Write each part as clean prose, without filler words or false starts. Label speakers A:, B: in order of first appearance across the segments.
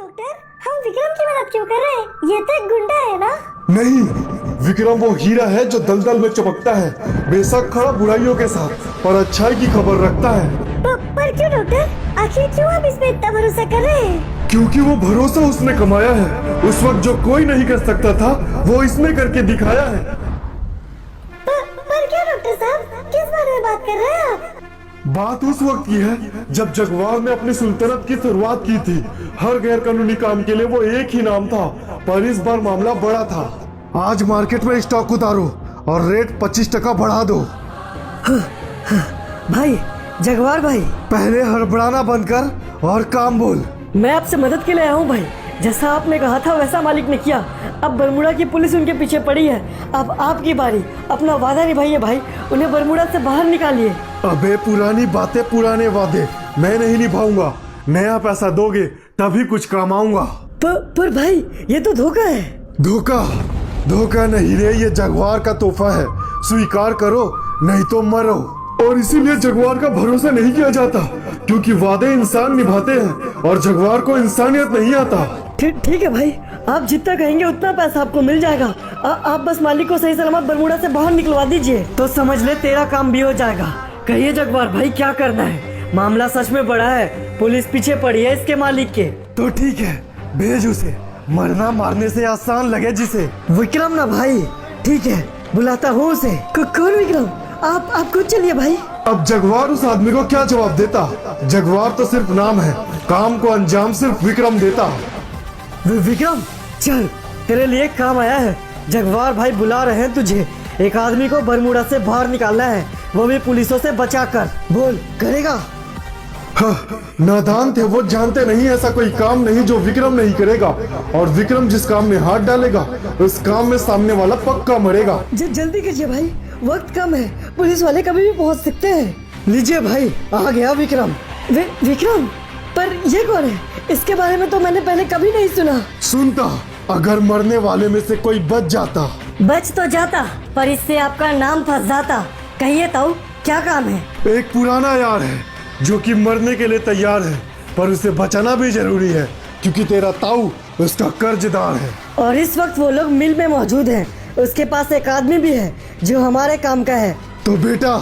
A: Doctor, हम विक्रम की मदद क्यों कर रहे हैं? ये तो एक गुंडा है ना?
B: नहीं, विक्रम वो हीरा है जो दलदल में चमकता है, बेशक खड़ा बुराइयों के साथ, पर अच्छाई की खबर रखता है।
A: पर क्यों डॉक्टर? आखिर क्यों आप इस पे इतना भरोसा कर रहे हैं?
B: क्योंकि वो भरोसा उसने कमाया है। उस वक्त जो कोई नहीं कर सकता था, वो इसने करके दिखाया है।
A: पर क्या डॉक्टर साहब, किस बारे में बात कर रहे हैं आप?
B: बात उस वक्त की है जब जगवार ने अपनी सुल्तनत की शुरुआत की थी। हर गैर कानूनी काम के लिए वो एक ही नाम था, पर इस बार मामला बड़ा था। आज मार्केट में स्टॉक उतारो और रेट 25% बढ़ा दो।
C: भाई जगवार भाई,
B: पहले हड़बड़ाना बंद कर और काम बोल।
C: मैं आपसे मदद के लिए आया हूँ भाई। जैसा आपने कहा था वैसा मालिक ने किया। अब बरमुडा की पुलिस उनके पीछे पड़ी है। अब आपकी बारी, अपना वादा निभाइए भाई, उन्हें बरमुडा से बाहर निकालिए।
B: अबे पुरानी बातें पुराने वादे मैं नहीं निभाऊंगा। नया पैसा दोगे तभी कुछ काम आऊंगा।
C: पर भाई ये तो धोखा है।
B: धोखा? धोखा नहीं रे, ये जगवार का तोहफा है। स्वीकार करो नहीं तो मरो। और इसीलिए जगवार का भरोसा नहीं किया जाता, क्योंकि वादे इंसान निभाते हैं और जगवार को इंसानियत नहीं आता।
C: ठीक है भाई, आप जितना कहेंगे उतना पैसा आपको मिल जाएगा। आप बस मालिक को सही सलामत बरमुडा से बाहर निकलवा दीजिए तो समझ ले तेरा काम भी हो जाएगा। कहिए जगवार भाई क्या करना है? मामला सच में बड़ा है, पुलिस पीछे पड़ी है इसके मालिक के।
B: तो ठीक है, भेज उसे। मरना मारने से आसान लगे जिसे।
C: विक्रम ना भाई? ठीक है, बुलाता हूँ उसे। कौन विक्रम? आप खुद चलिए भाई।
B: अब जगवार उस आदमी को क्या जवाब देता? जगवार तो सिर्फ नाम है, काम को अंजाम सिर्फ विक्रम देता।
C: विक्रम चल, तेरे लिए काम आया है। जगवार भाई बुला रहे हैं तुझे। एक आदमी को बरमुडा से बाहर निकालना है, वो भी पुलिसों से बचाकर। बोल, करेगा?
B: हाँ, नादान थे वो, जानते नहीं ऐसा कोई काम नहीं जो विक्रम नहीं करेगा। और विक्रम जिस काम में हाथ डालेगा उस काम में सामने वाला पक्का मरेगा।
C: जल्दी कीजिए भाई, वक्त कम है, पुलिस वाले कभी भी पहुंच सकते हैं। लीजिए भाई, आ गया विक्रम। विक्रम? पर ये कौन है? इसके बारे में तो मैंने पहले कभी नहीं सुना।
B: सुनता, अगर मरने वाले में से कोई बच जाता।
A: बच तो जाता, पर इससे आपका नाम फंस जाता। कहिए ताऊ, क्या काम है?
B: एक पुराना यार है जो कि मरने के लिए तैयार है, पर उसे बचाना भी जरूरी है क्योंकि तेरा ताऊ उसका कर्जदार है।
C: और इस वक्त वो लोग मिल में मौजूद हैं। उसके पास एक आदमी भी है जो हमारे काम का है।
B: तो बेटा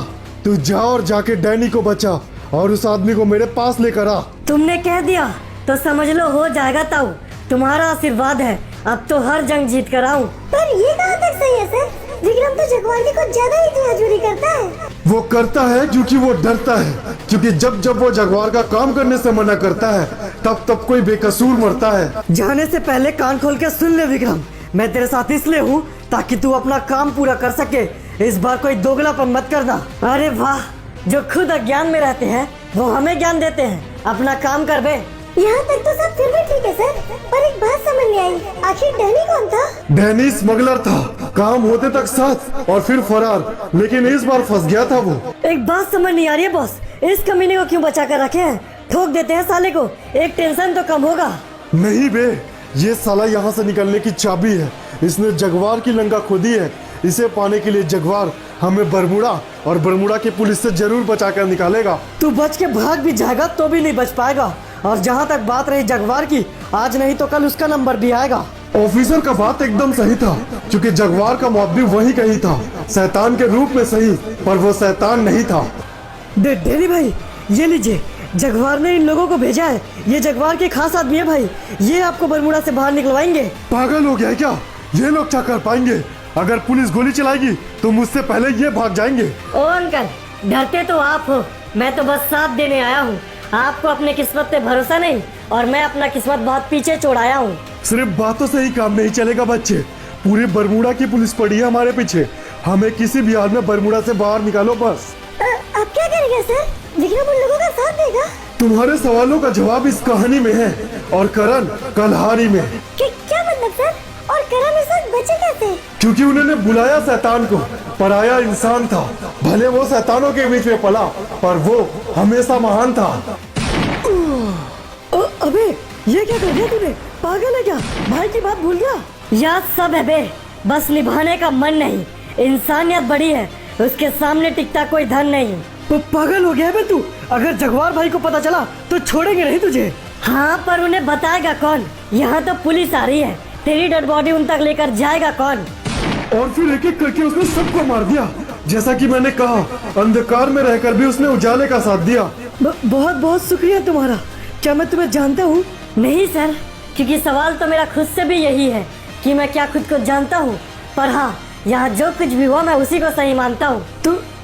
B: तू जा और जाके डैनी को बचा और उस आदमी को मेरे पास लेकर आ।
A: तुमने कह दिया तो समझ लो हो जाएगा ताऊ। तुम्हारा आशीर्वाद है, अब तो हर जंग जीत कर आऊं। पर ये कहाँ तक सही है सर? विक्रम तो जगवार की कुछ ज्यादा ही हजूरी करता है।
B: वो करता है क्योंकि वो डरता है, क्योंकि जब वो जगवार का काम करने से मना करता है तब कोई बेकसूर मरता है।
C: जाने से पहले कान खोल के सुन ले विक्रम, मैं तेरे साथ इसलिए हूँ ताकि तू अपना काम पूरा कर सके। इस बार कोई दोगलापन मत करना।
A: अरे वाह, जो खुद अज्ञान में रहते हैं वो हमें ज्ञान देते हैं। अपना काम कर बे। यहाँ तक तो सब फिर भी ठीक है सर, पर एक बात समझ नहीं आई, आखिर डैनी कौन था?
B: डैनी स्मगलर था, काम होते तक साथ और फिर फरार, लेकिन इस बार फंस गया था वो।
A: एक बात समझ नहीं आ रही है बॉस, इस कमीने को क्यों बचा कर रखे हैं? ठोक देते हैं साले को, एक टेंशन तो कम होगा।
B: नहीं बे, ये साला यहाँ से निकलने की चाबी है। इसने जगवार की लंका खोदी है। इसे पाने के लिए जगवार हमें बरमुडा और बरमुडा की पुलिस से जरूर बचा कर निकालेगा।
C: तू बच के भाग भी जाएगा तो भी नहीं बच पाएगा। और जहाँ तक बात रही जगवार की, आज नहीं तो कल उसका नंबर भी आएगा।
B: ऑफिसर का बात एकदम सही था, क्योंकि जगवार का मौत भी वही कही था, शैतान के रूप में सही, पर वो शैतान नहीं था।
C: डेरी भाई, ये लीजिए, जगवार ने इन लोगों को भेजा है। ये जगवार के खास आदमी है भाई, ये आपको बरमुडा से बाहर निकलवाएंगे।
B: पागल हो गया है क्या? ये लोग क्या कर पाएंगे? अगर पुलिस गोली चलाएगी तो मुझसे पहले ये भाग जाएंगे।
A: ओ अंकल, डरते तो आप हो, मैं तो बस साथ देने आया हूँ। आपको अपने किस्मत पे भरोसा नहीं और मैं अपना किस्मत बहुत पीछे छोड़ाया हूँ।
B: सिर्फ बातों से ही काम नहीं चलेगा बच्चे, पूरे बरमुडा की पुलिस पड़ी है हमारे पीछे। हमें किसी भी हाल में बरमुडा से बाहर निकालो बस।
A: अब क्या करेंगे सर? विक्रम उन लोगों का साथ देगा?
B: तुम्हारे सवालों का जवाब इस कहानी में है और करण कलहारी में।
A: क्या मतलब सर? और करण इस वक्त बचे कैसे?
B: क्योंकि उन्होंने बुलाया शैतान को, पराया इंसान था। भले वो शैतानों के बीच में पला, पर वो हमेशा महान था।
C: अबे ये क्या कर दिया तूने? पागल है क्या? भाई की बात भूल गया?
A: याद सब है बे, बस निभाने का मन नहीं। इंसानियत बड़ी है, उसके सामने टिकता कोई धन नहीं।
C: तो पागल हो गया है बे तू? अगर जगवार भाई को पता चला तो छोड़ेंगे नहीं तुझे।
A: हाँ, पर उन्हें बताएगा कौन? यहाँ तो पुलिस आ रही है, तेरी डेड बॉडी उन तक लेकर जाएगा कौन?
B: और फिर एक एक करके उसने सबको मार दिया। जैसा कि मैंने कहा, अंधकार में रहकर भी उसने उजाले का साथ दिया।
C: बहुत बहुत शुक्रिया तुम्हारा। क्या मैं तुम्हें जानता हूँ?
A: नहीं सर, क्योंकि सवाल तो मेरा खुद से भी यही है कि मैं क्या खुद को जानता हूँ। पर हाँ, यहाँ जो कुछ भी हुआ मैं उसी को सही मानता हूँ।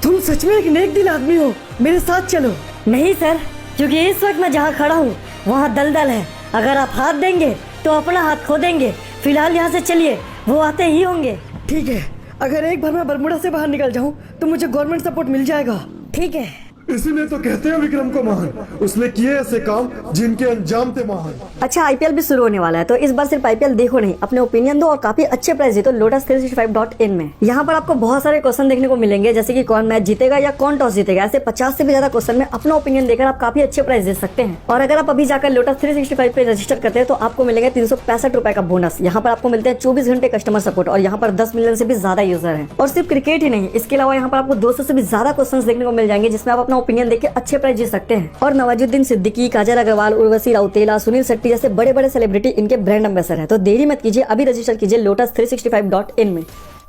C: तुम सच में एक नेक दिल आदमी हो। मेरे साथ चलो।
A: नहीं सर, क्योंकि इस वक्त मैं जहाँ खड़ा हूँ वहाँ दलदल है। अगर आप हाथ देंगे तो अपना हाथ खो देंगे। फिलहाल यहाँ से चलिए, वो आते ही होंगे।
C: ठीक है, अगर एक बार मैं बरमुडा से बाहर निकल जाऊँ तो मुझे गवर्नमेंट सपोर्ट मिल जाएगा।
A: ठीक है।
B: इसीलिए तो कहते हैं विक्रम को महान। उसने किए ऐसे काम जिनके अंजाम थे महान।
A: अच्छा, आईपीएल भी शुरू होने वाला है, तो इस बार सिर्फ आईपीएल देखो नहीं, अपने ओपिनियन दो और काफी अच्छे प्राइस जीतो lotus365.in में। यहाँ पर आपको बहुत सारे क्वेश्चन देखने को मिलेंगे, जैसे कि कौन मैच जीतेगा या कौन टॉस जीतेगा। ऐसे 50 से भी ज्यादा क्वेश्चन में अपना ओपिनियन देकर आप काफी अच्छे प्राइस दे सकते हैं। और अगर आप अभी जाकर lotus365 पे रजिस्टर करते हैं तो आपको मिलेगा 365 रुपए का बोनस। यहाँ पर आपको मिलते हैं 24 घंटे कस्टमर सपोर्ट और यहाँ पर 10 मिलियन से भी ज्यादा यूजर है। और सिर्फ क्रिकेट ही नहीं, इसके अलावा यहाँ पर आपको 200 से भी ज्यादा क्वेश्चन देखने को मिल जाएंगे, जिसमें आप अपना ओपिनियन देकर अच्छे प्राइस जीत सकते हैं। और नवाजुद्दीन सिद्दीकी, काजल अग्रवाल, उर्वशी राउतेला, सुनील शेट्टी जैसे बड़े बड़े सेलिब्रिटी इनके ब्रांड एम्बेसडर हैं। तो देरी मत कीजिए, अभी रजिस्टर कीजिए lotus365.in में।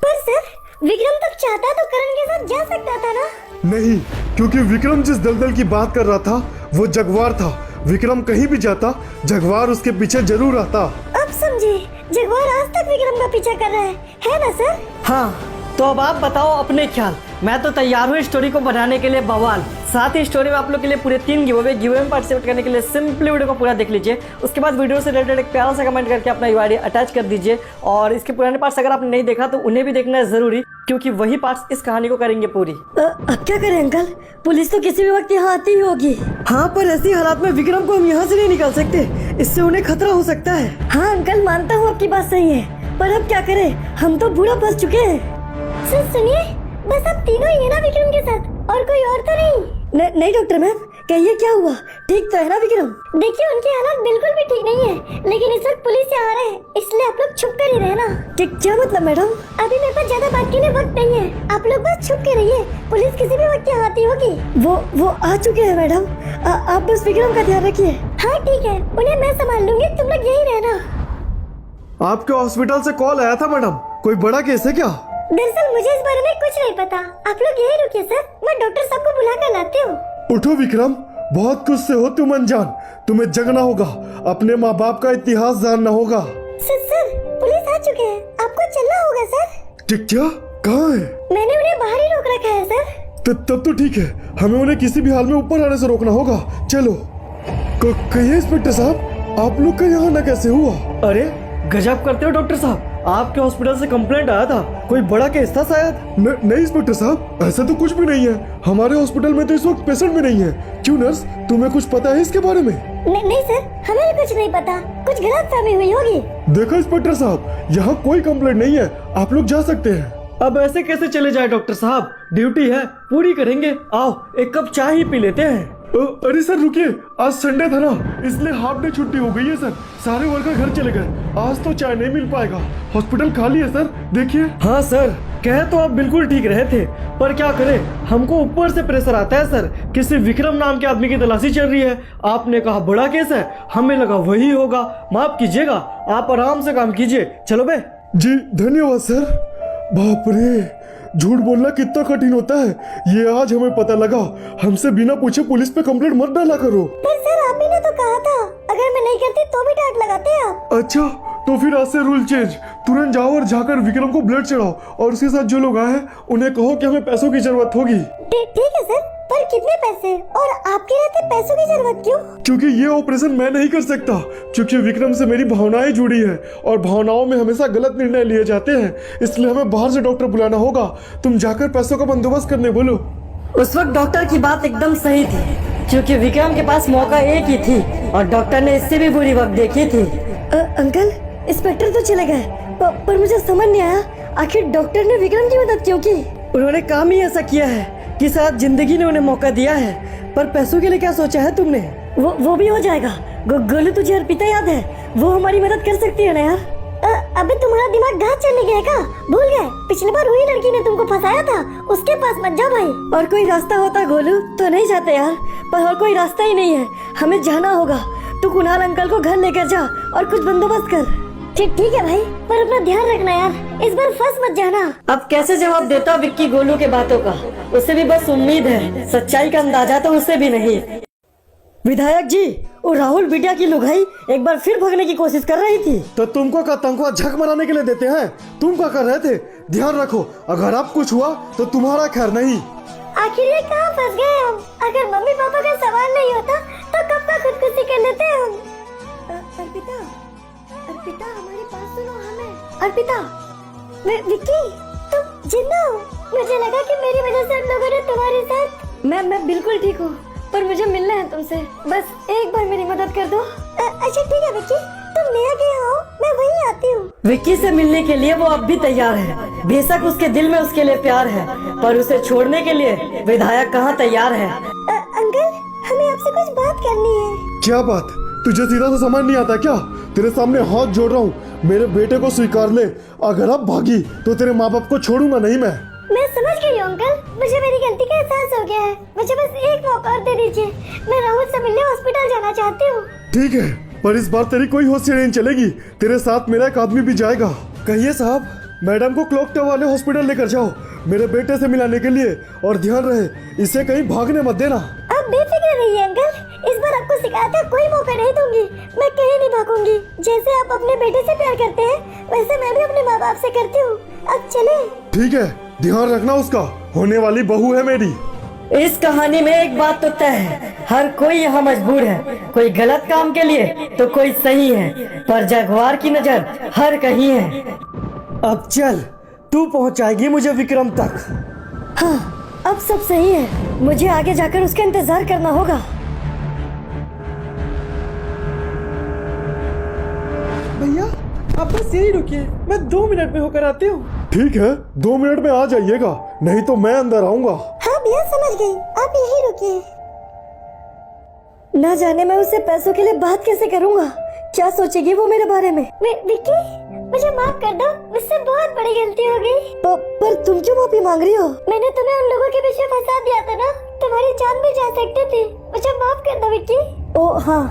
A: पर सर, विक्रम तक चाहता तो करण के साथ जा सकता था ना?
B: नहीं, क्योंकि विक्रम जिस दलदल की बात कर रहा था वो जगवार था। विक्रम कहीं भी जाता, जगवार उसके पीछे जरूर आता।
A: अब समझे, जगवार आज तक विक्रम का पीछा कर रहा है ना सर?
C: हाँ, तो अब आप बताओ अपने ख्याल। मैं तो तैयार हूँ स्टोरी को बढ़ाने के लिए बवाल। साथ ही स्टोरी में आप लोग के लिए पूरे 3 गिव अवे में पार्टिसिपेट करने के लिए सिंपली वीडियो को पूरा देख लीजिए। उसके बाद वीडियो से रिलेटेड एक प्यारा सा कमेंट करके अपना यूआईडी अटैच कर दीजिए। और इसके पुराने पार्ट्स अगर आपने नहीं देखा तो उन्हें भी देखना है जरूरी, क्योंकि वही पार्ट्स इस कहानी को करेंगे पूरी।
A: अब क्या करें अंकल? पुलिस तो किसी भी वक्त यहाँ आती ही होगी।
C: हाँ, पर ऐसी हालात में विक्रम को हम यहाँ से नहीं निकाल सकते, इससे उन्हें खतरा हो सकता है।
A: हाँ अंकल, मानता हूँ आपकी बात सही है, पर अब क्या करें, हम तो बुरा फंस चुके हैं। सुनिए, बस आप तीनों ही है ना विक्रम के साथ, और कोई और तो नहीं? नहीं डॉक्टर मैम, कहिए क्या हुआ? ठीक तो है ना विक्रम? देखिए, उनकी हालत बिल्कुल भी ठीक नहीं है, लेकिन इस वक्त पुलिस यहाँ आ रहे हैं, इसलिए आप लोग छुप कर ही रहना। क्या मतलब मैडम? अभी मेरे पास ज्यादा बात के लिए वक्त नहीं है, आप लोग बस छुप के रहिए। पुलिस किसी भी वक्त यहाँ आती होगी। वो आ चुके हैं मैडम, आप बस विक्रम का ध्यान रखिए। हाँ ठीक है, उन्हें मैं संभाल लूंगी, तुम लोग यही रहना।
B: आपके हॉस्पिटल से कॉल आया था मैडम, कोई बड़ा केस है क्या?
A: दरअसल मुझे इस बारे में कुछ नहीं पता, आप लोग यही रुकिए सर, मैं डॉक्टर साहब को बुला कर लाती हूँ।
B: उठो विक्रम, बहुत कुछ से हो तुम अनजान। तुम्हें जगना होगा, अपने माँ बाप का इतिहास जानना होगा।
A: सर, पुलिस आ चुके हैं, आपको चलना होगा सर।
B: क्या? कहाँ है?
A: मैंने उन्हें बाहर ही रोक रखा है सर।
B: तब तो ठीक है, हमें उन्हें किसी भी हाल में ऊपर आने से रोकना होगा। चलो। कहिए इंस्पेक्टर साहब, आप लोग का यहाँ न कैसे हुआ?
C: अरे गजब करते हो डॉक्टर साहब, आपके हॉस्पिटल से कंप्लेंट आया था, कोई बड़ा केस था शायद?
B: नहीं इंस्पेक्टर साहब, ऐसा तो कुछ भी नहीं है। हमारे हॉस्पिटल में तो इस वक्त पेशेंट भी नहीं है। क्यों नर्स, तुम्हें कुछ पता है इसके बारे में?
A: नहीं सर, हमें कुछ नहीं पता, कुछ गलतफहमी हुई होगी।
B: देखो इंस्पेक्टर साहब, यहाँ कोई कंप्लेंट नहीं है, आप लोग जा सकते हैं।
C: अब ऐसे कैसे चले जाए डॉक्टर साहब, ड्यूटी है, पूरी करेंगे। आओ एक कप चाय ही पी लेते हैं।
B: अरे सर रुकिए, आज संडे था ना, इसलिए हाफ डे छुट्टी हो गई है सर। सारे वर्कर घर चले गए, आज तो चाय नहीं मिल पाएगा। हॉस्पिटल खाली है सर, देखिए।
C: हाँ सर, कहे तो आप बिल्कुल ठीक रहे थे, पर क्या करें, हमको ऊपर से प्रेशर आता है सर। किसी विक्रम नाम के आदमी की तलाशी चल रही है, आपने कहा बड़ा केस है, हमें लगा वही होगा। माफ कीजिएगा, आप आराम से काम कीजिए। चलो बे।
B: जी धन्यवाद सर। बाप रे, झूठ बोलना कितना कठिन होता है, ये आज हमें पता लगा। हमसे बिना पूछे पुलिस पे कंप्लेंट मत डाला करो।
A: पर सर, आप ही ने तो कहा था, अगर मैं नहीं करती तो भी डांट लगाते आप।
B: अच्छा, तो फिर आज से रूल चेंज। तुरंत जाओ और जाकर विक्रम को ब्लड चढ़ाओ, और उसके साथ जो लोग आए हैं उन्हें कहो कि हमें पैसों की जरूरत होगी।
A: ठीक है सर, पर कितने पैसे, और आपके रहते पैसों की जरूरत क्यों?
B: क्योंकि ये ऑपरेशन मैं नहीं कर सकता, क्योंकि विक्रम से मेरी भावनाएं जुड़ी है, और भावनाओं में हमेशा गलत निर्णय लिए जाते हैं, इसलिए हमें बाहर से डॉक्टर बुलाना होगा। तुम जाकर पैसों का बंदोबस्त करने बोलो।
C: उस वक्त डॉक्टर की बात एकदम सही थी, क्योंकि विक्रम के पास मौका एक ही थी और डॉक्टर ने इससे भी बुरी वक्त देखी थी।
A: अंकल, इंस्पेक्टर तो चले गए, पर मुझे समझ नहीं आया, आखिर डॉक्टर ने विक्रम की मदद क्यों की?
C: उन्होंने काम ही ऐसा किया है कि शायद जिंदगी ने उन्हें मौका दिया है। पर पैसों के लिए क्या सोचा है तुमने?
A: वो भी हो जाएगा। गोलू, तुझे अर्पिता याद है? वो हमारी मदद कर सकती है ना यार। अबे तुम्हारा दिमाग घात चढ़ने गया क्या? भूल गए, पिछली बार वही लड़की ने तुमको फंसाया था, उसके पास मत जाओ भाई। और कोई रास्ता होता गोलू तो नहीं जाते यार, पर और कोई रास्ता ही नहीं है, हमें जाना होगा। तू कुणाल अंकल को घर लेकर जा और कुछ बंदोबस्त कर।
D: ठीक है भाई, पर अपना ध्यान रखना यार, इस बार फंस मत जाना।
C: अब कैसे जवाब देता विक्की गोलू के बातों का? उसे भी बस उम्मीद है, सच्चाई का अंदाजा तो उसे भी नहीं। विधायक जी, वो राहुल बिटिया की लुगाई एक बार फिर भागने की कोशिश कर रही थी।
B: तो तुमको का तनख्वाह झक मनाने के लिए देते हैं? तुम क्या कर रहे थे? ध्यान रखो, अगर अब कुछ हुआ तो तुम्हारा खैर नहीं।
D: आखिर ये कहाँ फंस गए हम? अगर मम्मी पापा का सवाल नहीं होता तो कब का खुदकुशी कर लेते हम। अर्पिता हमारे पास सुनो, हमें। अर्पिता, विक्की, तुम जिंदा हो? मुझे लगा कि मेरी वजह से हम लोगों ने तुम्हारे साथ।
A: मैं बिल्कुल ठीक हूँ, पर मुझे मिलना है तुमसे। बस एक बार मेरी मदद कर दो।
D: अच्छा ठीक है विक्की, तुम नया गया हो, मैं वहीं आती हूँ।
C: विक्की से मिलने के लिए वो अब भी तैयार है। बेशक उसके दिल में उसके लिए प्यार है, पर उसे छोड़ने के लिए विधायक कहाँ तैयार है।
D: अंकल, हमें आपसे कुछ बात करनी है।
B: क्या बात? तुझे सीधा तो समझ नहीं आता क्या? तेरे सामने हाथ जोड़ रहा हूँ, मेरे बेटे को स्वीकार ले। अगर अब भागी तो तेरे माँ बाप को छोड़ूंगा नहीं मैं
D: समझ गई हूँ अंकल, मुझे मेरी गलती का एहसास हो गया है। मुझे बस एक मौका और दे दीजिए, मैं राहुल से मिलने हॉस्पिटल जाना चाहती हूँ।
B: ठीक है, पर इस बार तेरी कोई होश नहीं चलेगी। तेरे साथ मेरा एक आदमी भी जाएगा। कहिए साहब, मैडम को क्लॉक टावर वाले हॉस्पिटल लेकर जाओ मेरे बेटे से मिलाने के लिए, और ध्यान रहे इसे कहीं भागने मत देना।
D: आप बेफिक्र रहिए अंकल, इस बार आपको शिकायत का कोई मौका नहीं दूंगी। मैं कहीं नहीं भागूंगी। जैसे आप अपने बेटे से प्यार करते हैं, वैसे मैं भी अपने माँ बाप से करती हूँ। अब चले।
B: ठीक है, ध्यान रखना उसका, होने वाली बहू है मेरी।
C: इस कहानी में एक बात तो तय है, हर कोई यहाँ मजबूर है, कोई गलत काम के लिए तो कोई सही है, पर जगवार की नजर हर कहीं है। अब चल, तू पहुँचाएगी मुझे विक्रम तक।
A: हाँ, अब सब सही है। मुझे आगे जाकर उसका इंतजार करना होगा।
E: भैया आप बस यही रुकिए, मैं 2 मिनट में होकर आती हूँ।
B: ठीक है, 2 मिनट में आ जाइएगा, नहीं तो मैं अंदर आऊंगा।
D: हाँ भैया समझ गई, आप यही रुकिए।
A: ना जाने मैं उससे पैसों के लिए बात कैसे करूँगा, क्या सोचेगी वो मेरे बारे में।
D: विक्की, मुझे माफ कर दो, मुझसे बहुत बड़ी गलती हो गई।
A: पर तुम क्यों माफी मांग रही हो?
D: मैंने तुम्हें उन लोगों के पीछे फंसा दिया था ना, तुम्हारी जान भी जा सकती थी। मुझे माफ कर दो विक्की।
A: ओ हाँ,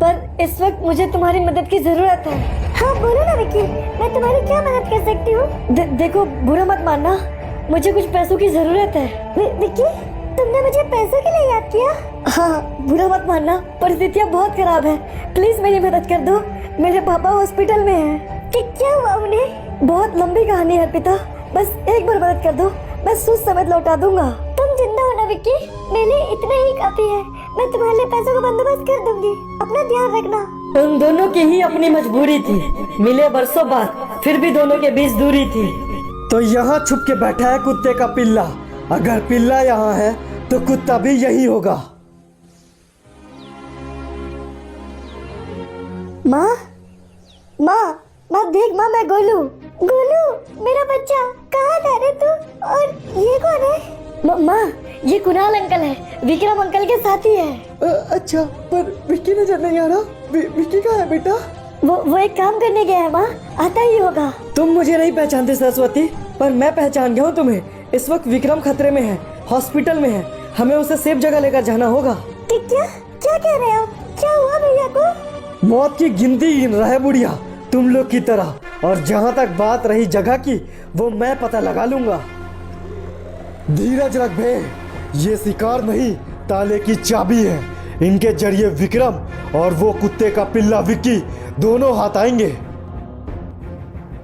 A: पर इस वक्त मुझे तुम्हारी मदद की जरूरत है।
D: हाँ बोलो ना विक्की, मैं तुम्हारी क्या मदद कर सकती हूँ?
A: देखो, बुरा मत मानना, मुझे कुछ पैसों की जरूरत है।
D: विक्की, तुमने मुझे पैसों के लिए याद किया?
A: हाँ, बुरा मत मानना, परिस्थितियाँ बहुत खराब है, प्लीज मेरी मदद कर दो। मेरे पापा हॉस्पिटल में हैं।
D: क्या हुआ उन्हें?
A: बहुत लंबी कहानी है पिता, बस एक बार मदद कर दो, मैं सूद समेत लौटा दूंगा।
D: तुम जिंदा हो ना विक्की, मेरे लिए इतना ही काफी है। मैं तुम्हारे लिए पैसों का बंदोबस्त कर दूंगी, अपना ध्यान रखना।
C: उन दोनों की ही अपनी मजबूरी थी, मिले बरसों बाद, फिर भी दोनों के बीच दूरी थी। तो यहाँ छुप के बैठा है कुत्ते का पिल्ला, अगर पिल्ला यहाँ है तो कुत्ता भी यही होगा।
D: माँ देख माँ, मैं गोलू। मेरा बच्चा, कहाँ था रे तू? और ये कौन है?
A: माँ, ये कुणाल अंकल है, विक्रम अंकल के साथी है।
E: अच्छा, पर विक्की नजर नहीं आ रहा। विक्की कहाँ है बेटा?
A: वो एक काम करने गया है माँ, आता ही होगा।
C: तुम मुझे नहीं पहचानते सरस्वती, पर मैं पहचान गया हूँ तुम्हें। इस वक्त विक्रम खतरे में है, हॉस्पिटल में है, हमें उसे सेफ जगह लेकर जाना होगा।
D: क्या कह रहे हो? क्या हुआ भैया को?
C: मौत की गिनती गिन रहा है बुढ़िया, तुम लोग की तरह। और जहाँ तक बात रही जगह की, वो मैं पता लगा लूंगा।
B: धीरज रख बे, ये शिकार नहीं ताले की चाबी है। इनके जरिए विक्रम और वो कुत्ते का पिल्ला विक्की दोनों हाथ आएंगे।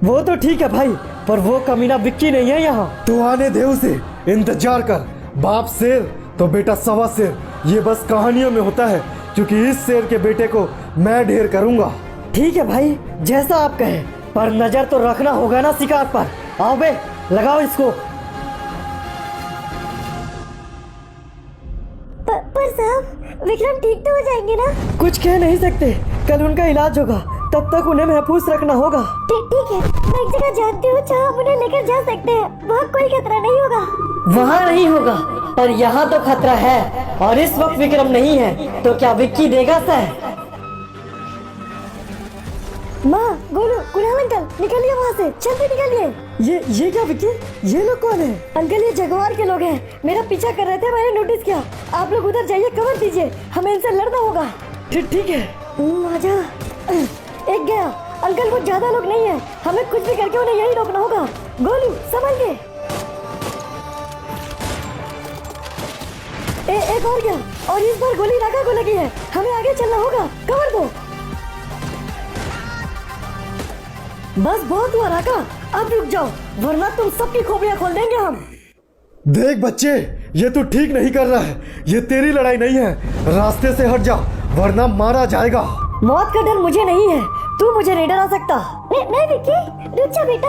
C: वो तो ठीक है भाई, पर वो कमीना विक्की नहीं है यहाँ।
B: तो आने दे उसे, इंतजार कर। बाप शेर तो बेटा सवा शेर, ये बस कहानियों में होता है, क्योंकि इस शेर के बेटे को मैं ढेर करूंगा।
C: ठीक है भाई, जैसा आप कहें, पर नजर तो रखना होगा ना शिकार पर। आओ बे, लगाओ इसको।
D: पर साहब, विक्रम ठीक तो हो जाएंगे ना?
C: कुछ कह नहीं सकते, कल उनका इलाज होगा, तब तक उन्हें महफूज रखना होगा।
D: ठीक है, मैं एक जगह जानती हूँ जहाँ हम उन्हें लेकर जा सकते हैं, वहाँ कोई खतरा नहीं होगा।
C: वहाँ नहीं होगा, पर यहाँ तो खतरा है, और इस वक्त विक्रम नहीं है, तो क्या विक्की देगा सह?
A: माँ, गोलू, कुणाल अंकल, निकलिए वहाँ से, जल्दी निकलिए।
C: ये क्या विक्की? ये लोग कौन है?
A: अंकल, ये जगवार के लोग हैं, मेरा पीछा कर रहे थे, मैंने नोटिस किया। आप लोग उधर जाइए, कवर दीजिए, हमें इनसे लड़ना होगा।
C: ठीक है।
D: आजा। एक गया। अंकल वो ज्यादा लोग नहीं है, हमें कुछ भी करके उन्हें यही रोकना होगा। गोलू संभल के। एक और गया, और इस बार गोली राका को लगी है। हमें आगे चलना होगा, कवर दो। बस बहुत हुआ राका, अब रुक जाओ वरना तुम सबकी खोपड़ियां खोल देंगे हम।
B: देख बच्चे, ये तू ठीक नहीं कर रहा है। ये तेरी लड़ाई नहीं है, रास्ते से हट जा वरना मारा जाएगा।
D: मौत का डर मुझे नहीं है, तू मुझे नहीं डरा सकता। नहीं विक्की, रुक जा बेटा।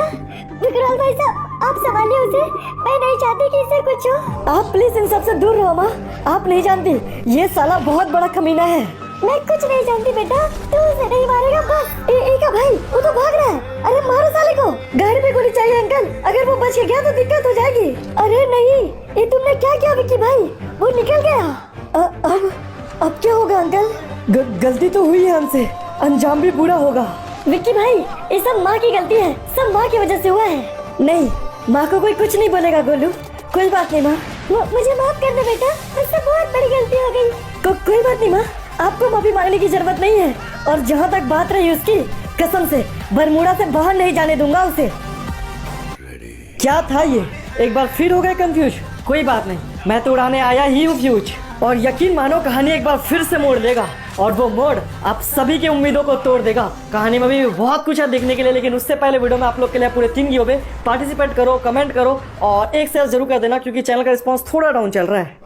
D: विकराल भाई साहब, आप संभालिए उसे, मैं नहीं चाहती कि इसे कुछ हो। आप प्लीज इन सब से दूर रहो माँ। आप नहीं जानती, ये साला बहुत बड़ा कमीना है। मैं कुछ नहीं जानती बेटा, तू उसे नहीं मारेगा बस। एका भाई, वो तो भाग रहा है। अरे मारो साले को। गाड़ी में गोली चाहिए अंकल, अगर वो बच गया तो दिक्कत हो जाएगी। अरे नहीं, ये तुमने क्या किया विक्की भाई, वो निकल गया। अब क्या होगा अंकल?
C: गलती तो हुई है हमसे, अंजाम भी बुरा होगा।
D: विक्की भाई, ये सब माँ की गलती है, सब माँ की वजह से हुआ है।
C: नहीं, माँ को कोई कुछ नहीं बोलेगा गोलू, कोई बात नहीं माँ।
D: मुझे माफ कर दो बेटा, मुझसे बहुत बड़ी गलती हो गई।
C: कोई बात नहीं माँ, आपको माफी मांगने की जरूरत नहीं है। और जहाँ तक बात रही उसकी, कसम से बरमूडा से बाहर नहीं जाने दूंगा उसे। क्या था ये? एक बार फिर हो गए कंफ्यूज। कोई बात नहीं, मैं तो उड़ाने आया ही हूँ फ्यूज। और यकीन मानो कहानी एक बार फिर से मोड़ लेगा, और वो मोड़ आप सभी की उम्मीदों को तोड़ देगा। कहानी में भी बहुत कुछ है देखने के लिए, लेकिन उससे पहले वीडियो में आप लोग के लिए पूरे 3 गिव अवे पार्टिसिपेट करो, कमेंट करो और एक शेयर जरूर कर देना, क्योंकि चैनल का रिस्पांस थोड़ा डाउन चल रहा है।